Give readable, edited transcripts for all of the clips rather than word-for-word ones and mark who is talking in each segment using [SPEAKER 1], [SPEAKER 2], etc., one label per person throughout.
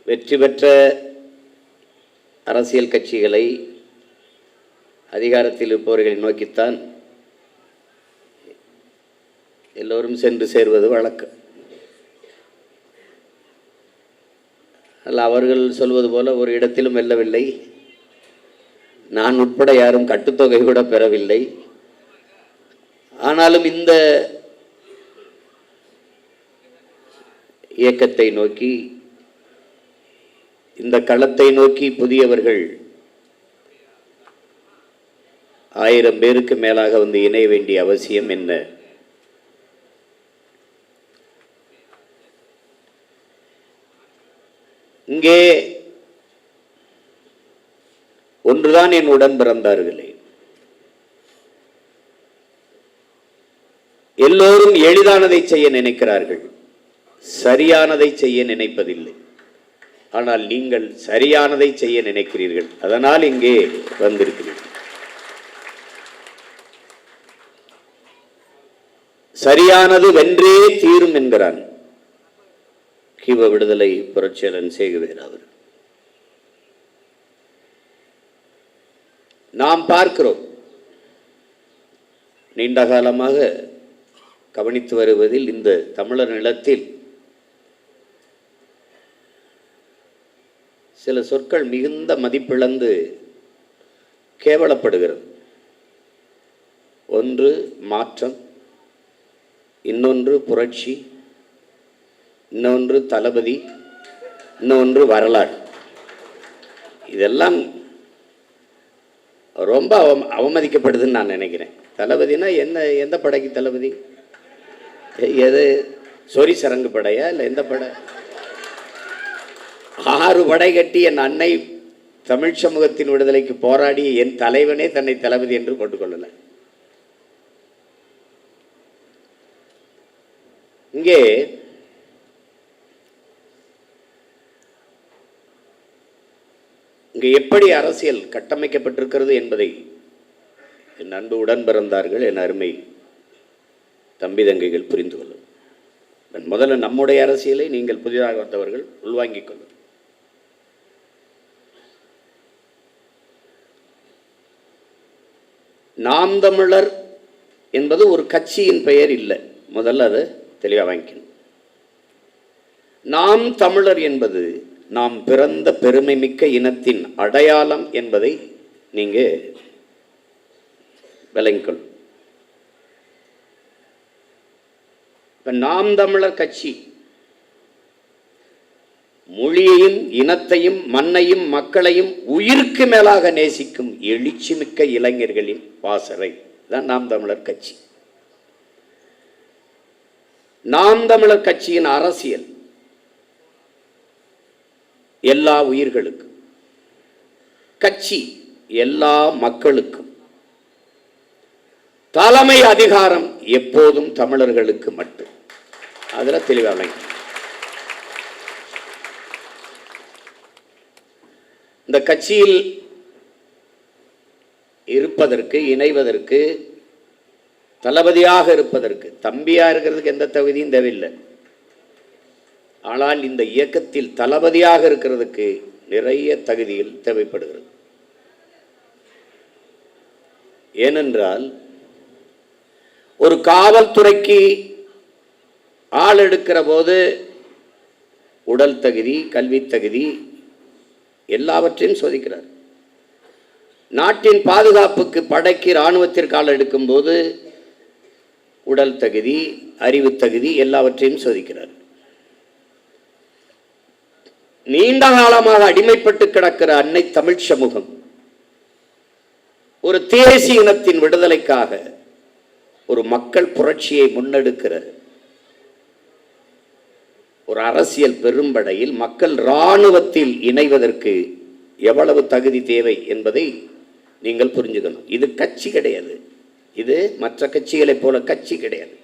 [SPEAKER 1] வெற்றி பெற்ற அரசியல் கட்சிகளை அதிகாரத்தில் இருப்பவர்களை நோக்கித்தான் எல்லோரும் சென்று சேர்வது வழக்கம். அல்ல, அவர்கள் சொல்வது போல ஒரு இடத்திலும் வெல்லவில்லை, நான் உட்பட யாரும் கட்டுத்தொகை கூட பெறவில்லை. ஆனாலும் இந்த இயக்கத்தை நோக்கி, இந்த களத்தை நோக்கி புதியவர்கள் 1000 பேருக்கு மேலாக வந்து இணைய வேண்டிய அவசியம் என்ன? இங்கே ஒன்றுதான் என் உடன் பிறந்தார்களே, எல்லோரும் எளிதானதை செய்ய நினைக்கிறார்கள், சரியானதை செய்ய நினைப்பதில்லை. ஆனால் நீங்கள் சரியானதை செய்ய நினைக்கிறீர்கள், அதனால் இங்கே வந்திருக்கிறீர்கள். சரியானது வென்றே தீரும் என்கிறான் கிவ விடுதலை புரட்சியாளன் சேகுவேர் அவர். நாம் பார்க்கிறோம், நீண்ட காலமாக கவனித்து வருவதில் இந்த தமிழர் நிலத்தில் சில சொற்கள் மிகுந்த மதிப்பிழந்து கேவலப்படுகிறது. ஒன்று மாற்றம், இன்னொன்று புரட்சி, இன்னொன்று தளபதி, இன்னொன்று வரலாறு. இதெல்லாம் ரொம்ப அவமதிக்கப்படுதுன்னு நான் நினைக்கிறேன். தளபதினா என்ன? எந்த படைக்கு தளபதி? எது சொரி சரங்கு படையா இல்லை எந்த படை? 6 படை கட்டி என் அன்னை தமிழ் சமூகத்தின் விடுதலைக்கு போராடி என் தலைவனே தன்னை தளபதி என்று போட்டுக்கொள்ளல. இங்கே எப்படி அரசியல் கட்டமைக்கப்பட்டிருக்கிறது என்பதை என் அன்பு உடன் பிறந்தார்கள், என் அருமை தம்பி தங்கைகள் புரிந்து கொள்ளும். முதல்ல நம்முடைய அரசியலை நீங்கள் புதிதாக வந்தவர்கள் உள்வாங்கிக் கொள்ளும். நாம் தமிழர் என்பது ஒரு கட்சியின் பெயர் இல்லை, முதல்ல அதை தெளிவாக வாங்கிக்கணும். நாம் தமிழர் என்பது நாம் பிறந்த பெருமை மிக்க இனத்தின் அடையாளம் என்பதை நீங்க விளங்கிக்கொள்ளும். இப்ப நாம் தமிழர் கட்சி மொழியையும் இனத்தையும் மண்ணையும் மக்களையும் உயிருக்கு மேலாக நேசிக்கும் எழுச்சி மிக்க இளைஞர்களின் பாசறை தான் நாம் தமிழர் கட்சி. நாம் தமிழர் கட்சியின் அரசியல் எல்லா உயிர்களுக்கும், கட்சி எல்லா மக்களுக்கும், தலைமை அதிகாரம் எப்போதும் தமிழர்களுக்கு மட்டும். அதுல தெளிவாக இந்த கட்சியில் இருப்பதற்கு, இணைவதற்கு, தளபதியாக இருப்பதற்கு, தம்பியா இருக்கிறதுக்கு எந்த தகுதியும் தேவையில்லை. ஆனால் இந்த இயக்கத்தில் தளபதியாக இருக்கிறதுக்கு நிறைய தகுதிகள் தேவைப்படுகிறது. ஏனென்றால் ஒரு காவல்துறைக்கு ஆள் எடுக்கிற போது உடல் தகுதி, கல்வி தகுதி எல்லாவற்றையும் சோதிக்கிறார். நாட்டின் பாதுகாப்புக்கு, படைக்கு, இராணுவத்திற்கு ஆள் எடுக்கும் போது உடல் தகுதி, அறிவு தகுதி எல்லாவற்றையும் சோதிக்கிறார். நீண்ட காலமாக அடிமைப்பட்டு கிடக்கிற அன்னை தமிழ் சமூகம் ஒரு தேசிய இனத்தின் விடுதலைக்காக ஒரு மக்கள் புரட்சியை முன்னெடுக்கிற ஒரு அரசியல் பெரும்படையில் மக்கள் இராணுவத்தில் இணைவதற்கு எவ்வளவு தகுதி தேவை என்பதை நீங்கள் புரிஞ்சுக்கணும். இது கட்சி கிடையாது, இது மற்ற கட்சிகளைப் போல கட்சி கிடையாது.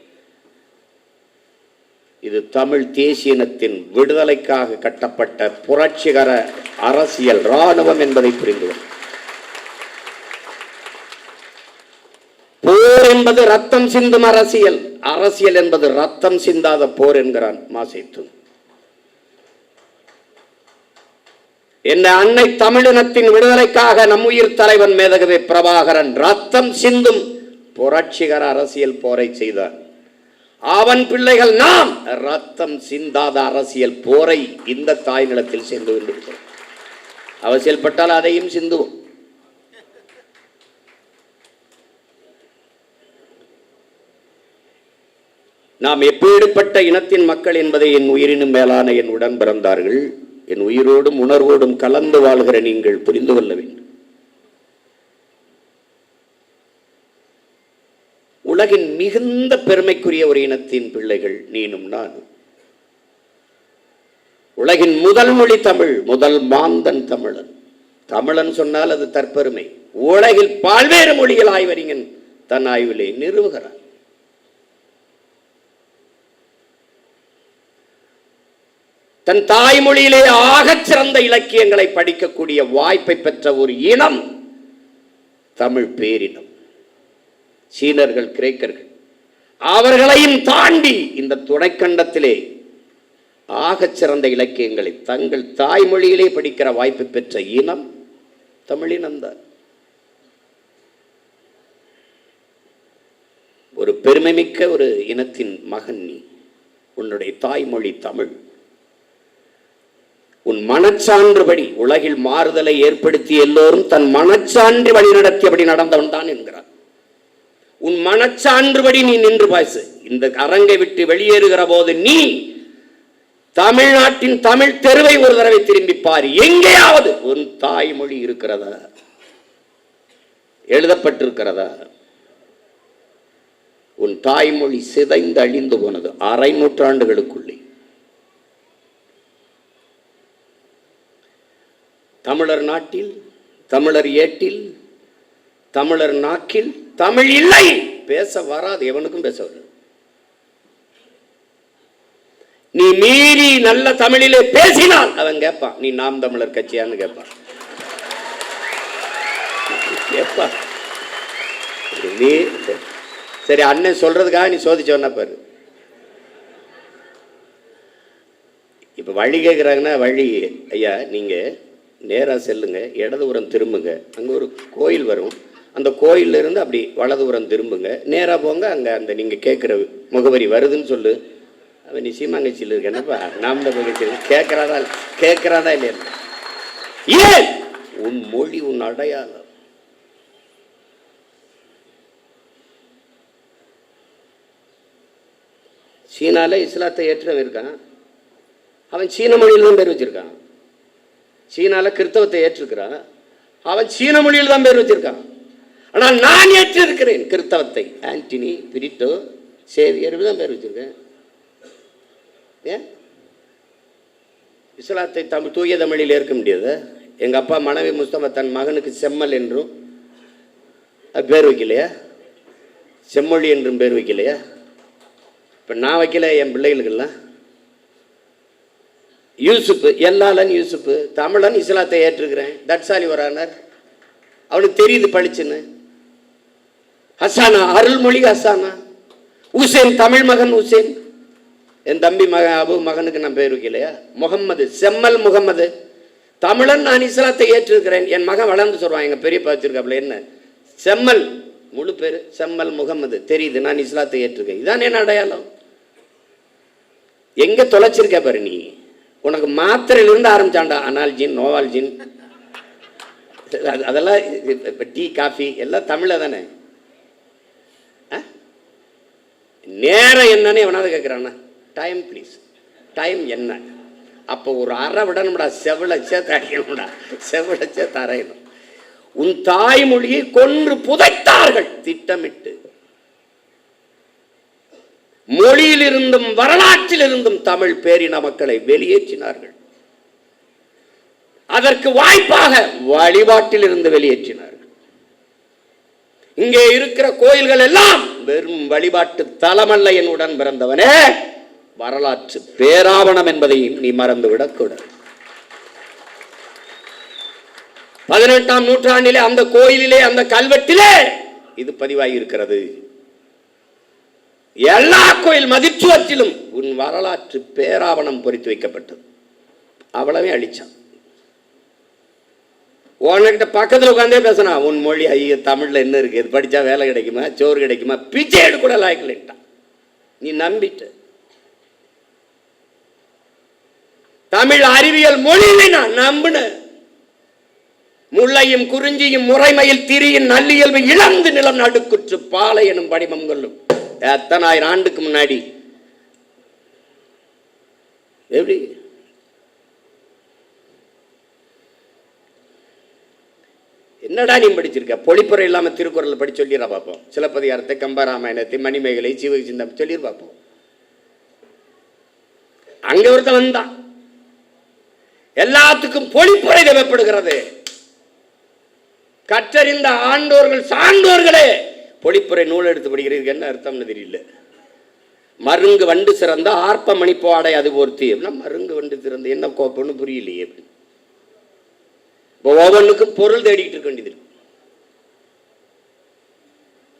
[SPEAKER 1] இது தமிழ் தேசிய இனத்தின் விடுதலைக்காக கட்டப்பட்ட புரட்சிகர அரசியல் இராணுவம் என்பதை புரிந்து கொள்ளும். போர் என்பது ரத்தம் சிந்தும் அரசியல், அரசியல் என்பது ரத்தம் சிந்தாத போர் என்கிறான் மாசேத்து. என் அன்னை தமிழினத்தின் விடுதலைக்காக நம் உயிர் தலைவன் மேதகவி பிரபாகரன் ரத்தம் சிந்தும் புரட்சிகர அரசியல் போரை செய்தார். அவன் பிள்ளைகள் நாம் ரத்தம் சிந்தாத அரசியல் போரை இந்த தாய் நிலத்தில் செய்து கொண்டிருக்கிறோம். அவசியப்பட்டால் அதையும் சிந்துவோம். நாம் எப்பேற்பட்ட இனத்தின் மக்கள் என்பதை என் உயிரினும் மேலான என் உடன் பிறந்தார்கள், என் உயிரோடும் உணர்வோடும் கலந்து வாழ்கிற நீங்கள் புரிந்து கொள்ள வேண்டும். உலகின் மிகுந்த பெருமைக்குரிய ஒரு இனத்தின் பிள்ளைகள் நீனும் நானும். உலகின் முதல் மொழி தமிழ், முதல் மாந்தன் தமிழன். தமிழன் சொன்னால் அது தற்பெருமை. உலகில் பல்வேறு மொழிகள் ஆய்வறிஞன் தன் ஆய்விலே நிறுவுகிறார். தன் தாய்மொழியிலே ஆகச் சிறந்த இலக்கியங்களை படிக்கக்கூடிய வாய்ப்பை பெற்ற ஒரு இனம் தமிழ் பேரினம். சீனர்கள், கிரேக்கர்கள் அவர்களையும் தாண்டி இந்த துணைக்கண்டத்திலே ஆகச் சிறந்த இலக்கியங்களை தங்கள் தாய்மொழியிலே படிக்கிற வாய்ப்பு பெற்ற இனம் தமிழினம்தான். ஒரு பெருமைமிக்க ஒரு இனத்தின் மகன் நீ. உன்னுடைய தாய்மொழி தமிழ். உன் மனச்சான்றுபடி உலகில் மாறுதலை ஏற்படுத்தி எல்லோரும் தன் மனச்சான்று வழி நடத்தியபடி நடந்தவன் தான் என்கிறார். உன் மனச்சான்றுபடி நீ நின்று பேசு. இந்த அரங்கை விட்டு வெளியேறுகிற போது நீ தமிழ்நாட்டின் தமிழ் தெருவை ஒரு தடவை திரும்பி பார். எங்கேயாவது உன் தாய்மொழி இருக்கிறதா, எழுதப்பட்டிருக்கிறதா? உன் தாய்மொழி சிதைந்து அழிந்து போனது அரை நூற்றாண்டுகளுக்குள்ளே. தமிழர் நாட்டில், தமிழர் ஏட்டில், தமிழர் நாக்கில் தமிழ் இல்லை. பேச வராது, எவனுக்கும் பேச வராது. நீ மீறி நல்ல தமிழிலே பேசினால் அவன் கேட்பான், நீ நாம் தமிழர் கட்சியான்னு கேட்பான். சரி, அண்ணன் சொல்றதுக்காக நீ சோதிச்சோன்னா பாரு. இப்ப வழி கேட்கிறாங்கன்னா, வழி ஐயா நீங்க நேராக செல்லுங்க, இடதுபுறம் திரும்புங்க, அங்கே ஒரு கோயில் வரும், அந்த கோயிலிருந்து அப்படி வலதுபுறம் திரும்புங்க, நேராக போங்க, அங்கே அந்த நீங்கள் கேட்குற முகவரி வருதுன்னு சொல்லு. அவன் நீ சீமாங்கச்சியில் இருக்க என்னப்பா, நாம் தான் கட்சியில் கேட்குறாதா இல்லையா? ஏன் உன் மொழி, உன் அடையாளம். சீனால இஸ்லாத்தை ஏற்றவன் இருக்கான், அவன் சீன மொழியில் தான் பேர் வச்சிருக்கான். சீனால கிறிஸ்தவத்தை ஏற்றிருக்கிறான், அவன் சீன மொழியில் தான் பேர் வச்சிருக்கான். ஆனால் நான் ஏற்றிருக்கிறேன் கிறிஸ்தவத்தை. ஆண்டனி, பிரிட்டோ, சேவியர் தான் பேர் வச்சிருக்கேன். ஏன் இஸ்லாத்தை தமிழ் தூய தமிழில் ஏற்க முடியாது? எங்க அப்பா மனைவி முஸ்தபா தன் மகனுக்கு செம்மல் என்றும் பேர் வைக்கலையா? செம்மொழி என்றும் பேர் வைக்கலையா? இப்ப நான் வைக்கல, என் பிள்ளைகளுக்கெல்லாம் யூசுப், எல்லாலன் யூசுப், தமிழன், இஸ்லாத்தை ஏற்றுக்கிறேன். தட்சாலி வரானர், அவனுக்கு தெரியுது பழிச்சுன்னு. ஹசானா, அருள்மொழி ஹசானா. உசேன், தமிழ் மகன் உசேன். என் தம்பி மகன் அபு மகனுக்கு நான் பேர் வைக்கலையா? முகம்மது, செம்மல் முகம்மது. தமிழன், நான் இஸ்லாத்தை ஏற்றிருக்கிறேன். என் மகன் வளர்ந்து சொல்லுவான், எங்க பெரியப்பா வச்சிருக்காப்புல, என்ன செம்மல், முழு பேரு செம்மல் முகம்மது, தெரியுது நான் இஸ்லாத்தை ஏற்றிருக்கேன். இதான் என்ன அடையாளம்? எங்க தொலைச்சிருக்க பாரு நீ. உனக்கு மாத்திரையிலிருந்து ஆரம்பிச்சாண்டா, அனால்ஜின், நோவால்ஜின், அதெல்லாம் இப்போ டீ காஃபி எல்லாம் தமிழில் தானே. நேரம் என்னன்னு எவனாவது கேட்குறான்னா, டைம் ப்ளீஸ், டைம் என்ன? அப்போ ஒரு அரை விடணும்டா, செவிலச்சே தரையணும்டா, செவிலச்சே தரையணும். உன் தாய்மொழியை கொன்று புதைத்தார்கள் திட்டமிட்டு. மொழியிலிருந்தும் வரலாற்றிலிருந்தும் தமிழ் பேரின மக்களை வெளியேற்றினார்கள். அதற்கு வாய்ப்பாக வழிபாட்டில் இருந்து வெளியேற்றினார்கள். இங்கே இருக்கிற கோயில்கள் எல்லாம் வெறும் வழிபாட்டு தலமல்ல. என் உடன் பிறந்தவனே, வரலாற்று பேராவணம் என்பதையும் நீ மறந்துவிடக்கூடாது. 18ஆம் நூற்றாண்டிலே அந்த கோயிலிலே, அந்த கல்வெட்டிலே இது பதிவாகி இருக்கிறது. எல்லா கோயில் மதிச்சுவத்திலும் உன் வரலாற்று பேராவணம் பொறித்து வைக்கப்பட்டது. அவ்வளவே அழிச்சான். உனக்கிட்ட பக்கத்தில் உட்காந்தே பேசினா உன் மொழி ஐயோ தமிழில் என்ன இருக்குது, இது படித்தா வேலை கிடைக்குமா, சோறு கிடைக்குமா, பிச்சை எடுக்க கூட லாய்க்கலன்ட்டான். நீ நம்பிட்ட. தமிழ் அறிவியல் மொழியில நான் நம்பின. முல்லையும் குறிஞ்சியும் முறைமையில் திரியின் நல்லியல்பு இழந்து நிலம் நடுக்குற்று பாலை எனும் படிமம் கொள்ளும். எத்தனை ஆயிரம் ஆண்டுக்கு முன்னாடி எப்படி என்னடா நீ படிச்சிருக்க? பொழிப்புரை இல்லாம திருக்குறள் படி சொல்லிடுறா பார்ப்போம். சிலப்பதிகாரத்தை, கம்பராமாயணத்தை, மணிமேகலை, சிவகிசிந்தம் சொல்லிடு பார்ப்போம். அங்க ஒருத்த வந்தான். எல்லாத்துக்கும் பொழிப்புரை தேவைப்படுகிறது. கற்றறிந்த ஆண்டோர்கள் சான்றோர்களே பொழிப்புரை நூல் எடுத்து படிக்கிறதுக்கு என்ன அர்த்தம்னு தெரியல. மருங்கு வண்டு சிறந்த ஆர்ப்ப மணிப்பாடை அது பொருத்தி. மருங்கு வண்டு சிறந்த என்ன கோப்பன்னு புரியலையே. ஒவ்வொன்றுக்கும் பொருள் தேடிக்கிட்டு இருக்க வேண்டியது.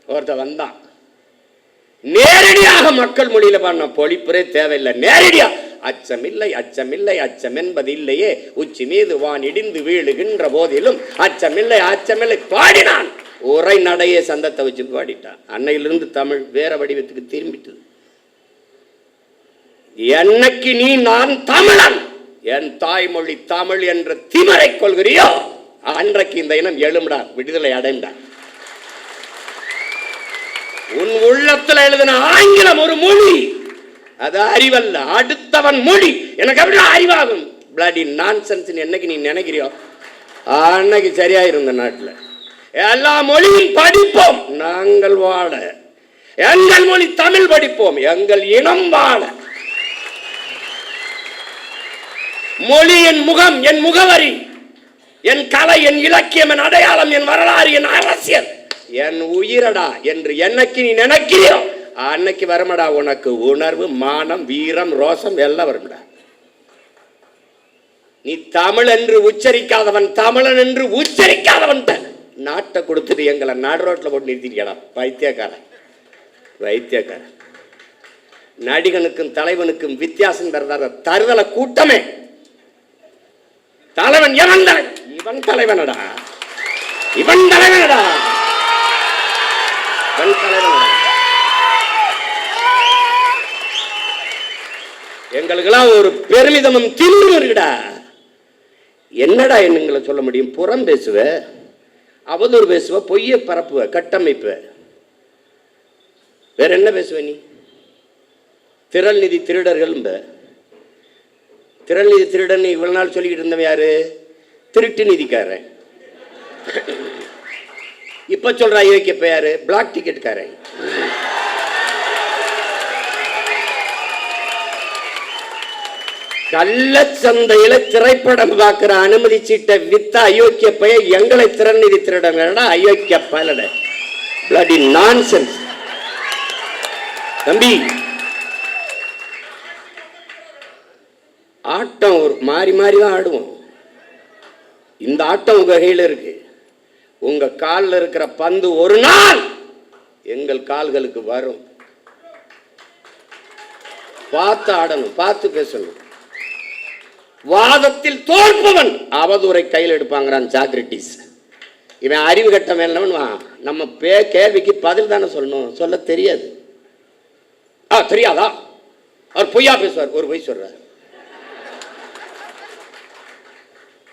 [SPEAKER 1] ஒருத்த வந்தான், நேரடியாக மக்கள் மொழியில பண்ண பொழிப்புரை தேவையில்லை. நேரடியா அச்சமில்லை அச்சமில்லை அச்சம் என்பது இல்லையே, உச்சி மீது வான் இடிந்து வீழுகின்ற போதிலும் அச்சமில்லை அச்சமில்லை பாடினான். உரை நடையே சந்தத்தை வச்சு பாடிட்டான். அன்னையிலிருந்து தமிழ் வேற வடிவத்துக்கு திரும்பிட்டது. என்னைக்கு நீ நான் தமிழன், என் தாய்மொழி தமிழ் என்ற திமரை கொள்கிறியோ அன்றைக்கு இந்த இனம் எழும்டா, விடுதலை அடைந்தா. உன் உள்ளத்தில் எழுதின ஆங்கிலம் ஒரு மொழி, அது அறிவல்ல, அடுத்தவன் மொழி. எனக்கு அப்படி அறிவாகும். பிளடி நான்சென்ஸ் என்னைக்கு நீ நினைக்கிறியோ அன்னைக்கு சரியாயிரும். இந்த நாட்டில் எல்லா மொழியும் படிப்போம், நாங்கள் வாழ. எங்கள் மொழி தமிழ் படிப்போம், எங்கள் இனம் வாழ. மொழி என் முகம், என் முகவரி, என் கலை, என் இலக்கியம், என் அடையாளம், என் வரலாறு, என் அரசியல், என் உயிரடா என்று என்னைக்கு நீ நினைக்கிறியோ அன்னைக்கு வருமடா உனக்கு உணர்வு, மானம், வீரம், ரோசம் எல்லாம் வரும்டா. நீ தமிழ் என்று உச்சரிக்காதவன், தமிழன் என்று உச்சரிக்காதவன் நாட்டை கொடுத்துட்டு எங்களை நாடு ரோட்டில் போட்டு நிறுத்திக்கடா. வைத்தியக்காரன் வைத்தியக்காரன். நடிகனுக்கும் தலைவனுக்கும் வித்தியாசம் தருதல கூட்டமே. தலைவன் எவன்? இவன் தலைவனடா, இவன் தலைவனடா, இவன் தலைவனடா. எங்களுக்கெல்லாம் ஒரு பெருமிதமும் திமிரும் இருக்குடா. என்னடா என்னங்களை சொல்ல முடியும்? புறம் பேசுவ, அவதூறு பேசுவ, பொய்ய பரப்புவ, கட்டமைப்ப, வேற என்ன பேசுவ நீ? திரள் நிதி திருடர்கள். திரள் நிதி திருடன் இவ்வளவு நாள் சொல்லிக்கிட்டு இருந்தவன் யாரு? திருட்டு நிதிக்காரன். இப்ப சொல்ற ஐயோக்கியப்ப யாரு? பிளாக் டிக்கெட்காரன். கள்ளச்சந்தையில திரைப்படம் பார்க்கிற அனுமதி சீட்டை வித்த அயோக்கிய பைய எங்களை திறன் நிதி திருடங்கடா. அயோக்கிய பலட பிளடி நான்சென்ஸ். தம்பி, ஆட்டம் ஒரு மாறி மாறி தான் ஆடுவோம். இந்த ஆட்டம் உங்க கையில் இருக்கு. உங்க காலில் இருக்கிற பந்து ஒரு நாள் எங்கள் கால்களுக்கு வரும். பார்த்து ஆடணும், பார்த்து பேசணும். வாதத்தில் தோற்பவன் அவதூறை கையில் எடுப்பாங்கிறான் சாக்ரட்டிஸ். இவன் அறிவு கட்ட மேலவன். நம்ம கேள்விக்கு பதில் தானே சொல்லணும், சொல்ல தெரியாது. தெரியாதா? அவர் பொய்யா பேசுவார், ஒரு பொய் சொல்றார்.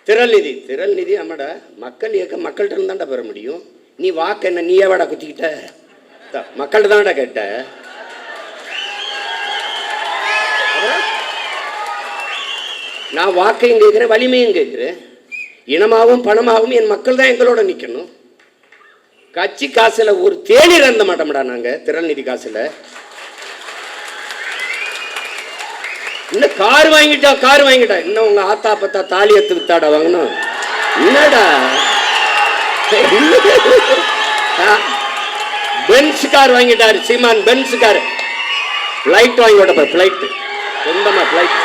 [SPEAKER 1] திரள் நிதி, திரள் நிதி ஆமாடா, மக்கள் இயக்கம் மக்கள்கிட்ட இருந்தாண்டா பெற முடியும். நீ வாக்கு என்ன நீயே வாடா குத்திக்கிட்ட? மக்கள்கிட்ட தான்டா கேட்ட. நான் வாக்கையும் கேட்கிறேன், வலிமையும் கேட்கிறேன். இனமாகவும் பணமாகவும் என் மக்கள் தான் எங்களோட நிற்கணும். கட்சி காசுல ஒரு தேநீர் இருந்த மாட்டோம்டா நாங்க. திரள் நிதி காசுல இன்னும் கார் வாங்கிட்டா, கார் வாங்கிட்டா. இன்னும் உங்க ஆத்தா பத்தா தாலி எடுத்து வித்தாடா வாங்கணும். என்னடா பென்ஸ் கார் வாங்கிட்டாரு சீமான். பென்ஸ் கார், பிளைட் வாங்கி விட்ட, பிளைட் சொந்தமா பிளைட்.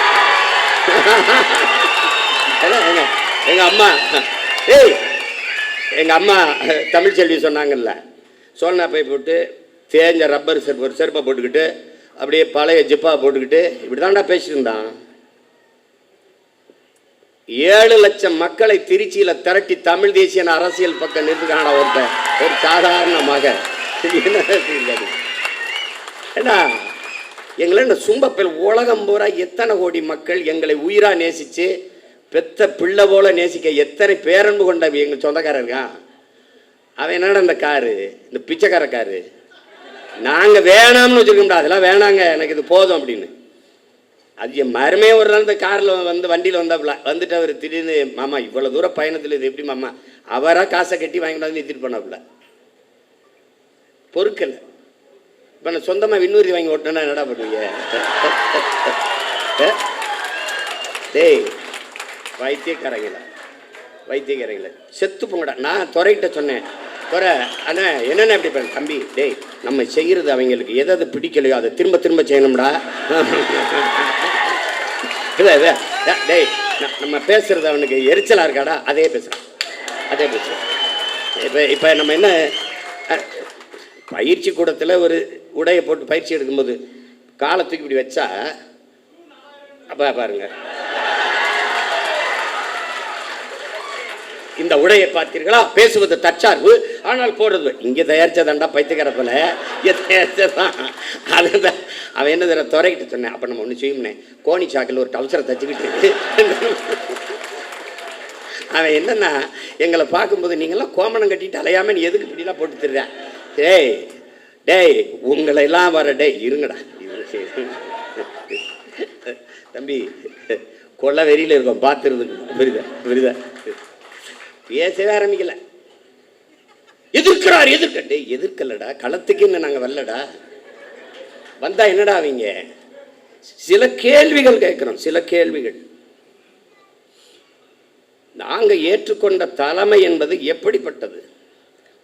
[SPEAKER 1] எங்க அம்மா எங்க அம்மா தமிழ் செல்வி சொன்னாங்கல்ல, சோனா பை போட்டு தேஞ்ச ரப்பர் செருப்பை போட்டுக்கிட்டு அப்படியே பழைய ஜிப்பா போட்டுக்கிட்டு இப்படி தான்டா பேசியிருந்தான். 7 லட்சம் மக்களை திருச்சியில திரட்டி தமிழ் தேசிய அரசியல் பக்கம் நிறுத்துக்கான ஒரு சாதாரண மகன். ஏன்னா எங்களை சும்பப்பில் உலகம் பூரா எத்தனை கோடி மக்கள் எங்களை உயிரா நேசிச்சு பெத்த பிள்ளை போல நேசிக்க எத்தனை பேரன்பு கொண்ட எங்க சொந்தக்காரர் இருக்கான். அவன் என்னடா இந்த காரு, இந்த பிச்சைக்கார காரு, நாங்க வேணாம்னு வச்சுருக்கோம்டா, அதெல்லாம் வேணாங்க எனக்கு இது போதும் அப்படின்னு. அது என் மருமே ஒரு நாள் இந்த காரில் வண்டியில் வந்தாப்புல வந்துட்டு அவர் திடீர்னு மாமா இவ்வளோ தூரம் பயணத்தில் இது எப்படி மாமா அவராக காசை கட்டி வாங்கிட்டு வந்து நிறுத்திட்டு பண்ணாப்புல பொறுக்கலை. இப்போ நான் சொந்தமாக விண்ணூர்தி வாங்கி ஓட்டினா என்னடா பண்ணுவீங்க? டேய் வைத்தியக்காரங்கள செத்து போங்கடா. நான் துறைகிட்ட சொன்னேன், துறை அண்ணா என்னென்ன எப்படி பண்ண தம்பி, டேய் நம்ம செய்கிறது அவங்களுக்கு எதாவது பிடிக்கலையோ அதை திரும்ப திரும்ப செய்யணும்டா. டேய் நம்ம பேசுறது அவனுக்கு எரிச்சலாக இருக்காடா, அதே பேசுகிறான். இப்போ நம்ம என்ன பயிற்சி கூடத்தில் ஒரு உடையை போட்டு பயிற்சி எடுக்கும்போது காலத்துக்கு இப்படி வச்சா அப்போ பாருங்க, இந்த உடையை பார்த்தீர்களா, பேசுவது தற்சார்பு ஆனால் போடுறது இங்கே தயாரிச்சதாண்டா பைத்தியக்காரப்பில் தயாரிச்சதான். அதுதான் அவன் என்ன தர துறைக்கிட்டு சொன்னேன். அப்போ நம்ம ஒன்று செய்யும்னே கோணி சாக்கில் ஒரு டவுசரை தச்சுக்கிட்டு அவன் என்னன்னா எங்களை பார்க்கும்போது நீங்களாம் கோமணம் கட்டிட்டு அலையாமல் நீ எதுக்கு இப்படிலாம் போட்டு தர்றேன். டேய் உங்களை எல்லாம் வர டேய் இருங்கடா தம்பி கொள்ள வெறியில் இருக்கும் பார்த்துருது. புரியுதா பேசவே ஆரம்பிக்கல. எதிர்க்கட்டே எதிர்க்கலடா, களத்துக்கு என்ன நாங்கள் வரலடா, வந்தா என்னடா அவங்க சில கேள்விகள் கேட்கிறோம். சில கேள்விகள் நாங்க ஏற்றுக்கொண்ட தலைமை என்பது எப்படிப்பட்டது?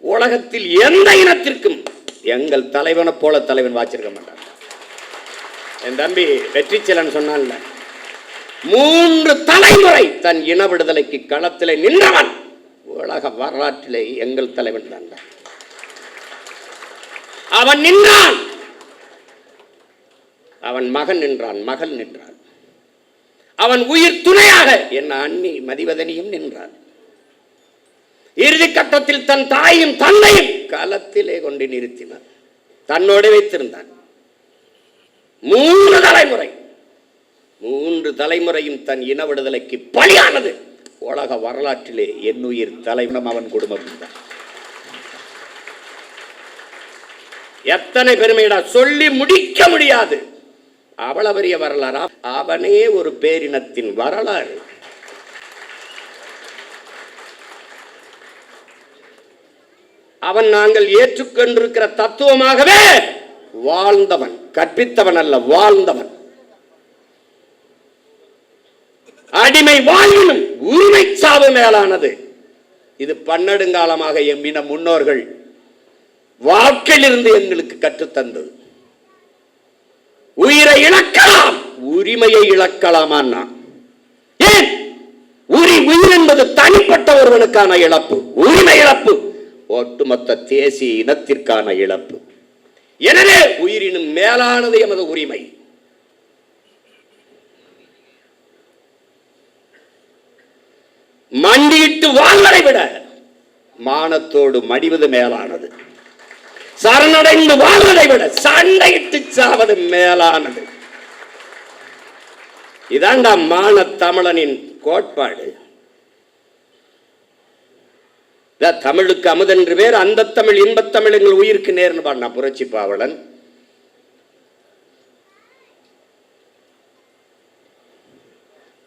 [SPEAKER 1] உலகத்தில் எந்த இனத்திற்கும் எங்கள் தலைவனை போல தலைவன் வாச்சிருக்க மாட்டான். என் தம்பி வெற்றிச்செலன் சொன்னான்ல, 3 தலைமுறை தன் இன விடுதலைக்கு களத்திலே நின்றவன் உலக வரலாற்றிலே எங்கள் தலைவன் தான். அவன் நின்றான், அவன் மகன் நின்றான், மகள் நின்றான், அவன் உயிர் துணையாக என் அண்ணி மதிவதனியும் நின்றான். இறுதி கட்டத்தில் தன் தாயும் தந்தையும் களத்திலே கொண்டு நிறுத்தினார், தன்னோடு வைத்திருந்தான். 3 தலைமுறையும் தன் இன விடுதலைக்கு பலியானது உலக வரலாற்றிலே என்னுயிர் தலைவனும் அவன் குடும்பம் தான். எத்தனை பெருமைடா, சொல்லி முடிக்க முடியாது. அவ்வளவு பெரிய வரலாறு. அவனே ஒரு பேரினத்தின் வரலாறு. அவன் நாங்கள் ஏற்றுக்கொண்டிருக்கிற தத்துவமாகவே வாழ்ந்தவன், கற்பித்தவன் அல்ல, வாழ்ந்தவன். அடிமை வாழ்வினும் உரிமை சாவு மேலானது. இது பன்னெடுங்காலமாக எம்மின முன்னோர்கள் வாழ்க்கையிலிருந்து எங்களுக்கு கற்றுத்தந்தது. உயிரை இழக்கலாம், உரிமையை இழக்கலாமா? ஏன்? உயிர் என்பது தனிப்பட்ட ஒருவனுக்கான இழப்பு, உரிமை இழப்பு ஒட்டுமொத்த தேசிய இனத்திற்கான இழப்பு. எனவே உயிரினும் மேலானது எமது உரிமை. மண்டியிட்டு வாழ்வதை விட மானத்தோடு மடிவது மேலானது. சரணடைந்து வாழ்வதை விட சண்டையிட்டு சாவது மேலானது. இதாண்டா மான தமிழனின் கோட்பாடு. தமிழுக்கு அமுதென்று பேர், அந்த தமிழ் இன்பத்தமிழ் எங்கள் உயிருக்கு நேர்னு பாடினா புரட்சி பாவலன்.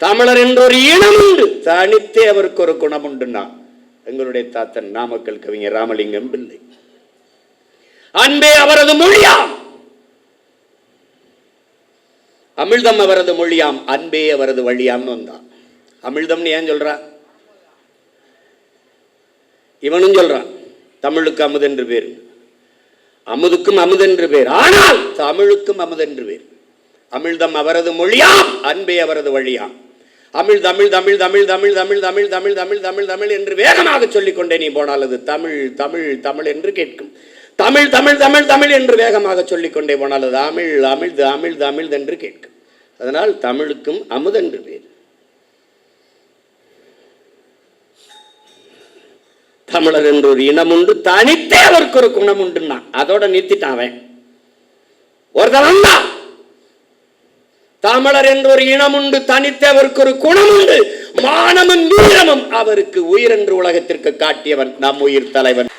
[SPEAKER 1] தமிழர் என்ற ஒரு இனம் உண்டு, தனித்தே அவருக்கு ஒரு குணம் உண்டுன்னா எங்களுடைய தாத்தன் நாமக்கல் கவிஞர் ராமலிங்கம் பிள்ளை. அன்பே அவரது மொழியாம், அமிழ்தம் அவரது மொழியாம், அன்பே அவரது வழியாம்னு வந்தான். அமிழ்தம்னு ஏன் சொல்றான்? இவனும் சொல்றான் தமிழுக்கு அமுதென்று பேர், அமுதுக்கும் அமுதென்று பேர், ஆனால் தமிழுக்கும் அமுதென்று பேர். அமிழ்தம் அவரது மொழியாம், அன்பே அவரது வழியாம். தமிழ் தமிழ் தமிழ் தமிழ் தமிழ் தமிழ் தமிழ் தமிழ் தமிழ் தமிழ் தமிழ் என்று வேகமாக சொல்லிக்கொண்டே நீ போனால் அது தமிழ் தமிழ் தமிழ் என்று கேட்கும். தமிழ் தமிழ் தமிழ் தமிழ் என்று வேகமாக சொல்லிக்கொண்டே போனால் அது அமிழ் அமிழ் அமிழ் அமிழ் என்று கேட்கும். அதனால் தமிழுக்கும் அமுதென்று பேர். தமிழர் என்று ஒரு இனம் உண்டு, தனித்தே அவருக்கு ஒரு குணம் உண்டுன்னா அதோட நிறுத்திட்டான் அவன். ஒருத்தன் தான் தமிழர் என்று ஒரு இனம் உண்டு, தனித்தே அவருக்கு ஒரு குணம் உண்டு, மானமும் வீரமும் அவருக்கு உயிர் என்று உலகத்திற்கு காட்டியவன் நம் உயிர் தலைவன்.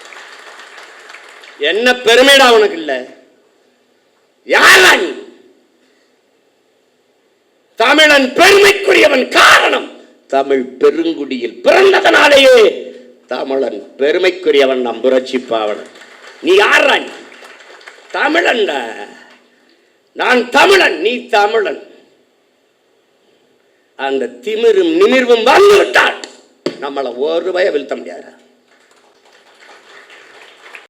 [SPEAKER 1] என்ன பெருமைடா உனக்கு இல்ல? யாரா நீ? தமிழன் பெருமைக்குரியவன். காரணம் தமிழ் பெருங்குடியில் பிறந்ததனாலேயே தமிழன் பெருமைக்குரியவன். நம் புரட்சி பாவலன். நீ யாரா? நீ தமிழன். நான் தமிழன், நீ தமிழன். அந்த திமிரும் நிமிர்வும் வந்துவிட்டால் நம்மளை ஒரு வய வீழ்த்த முடியாது.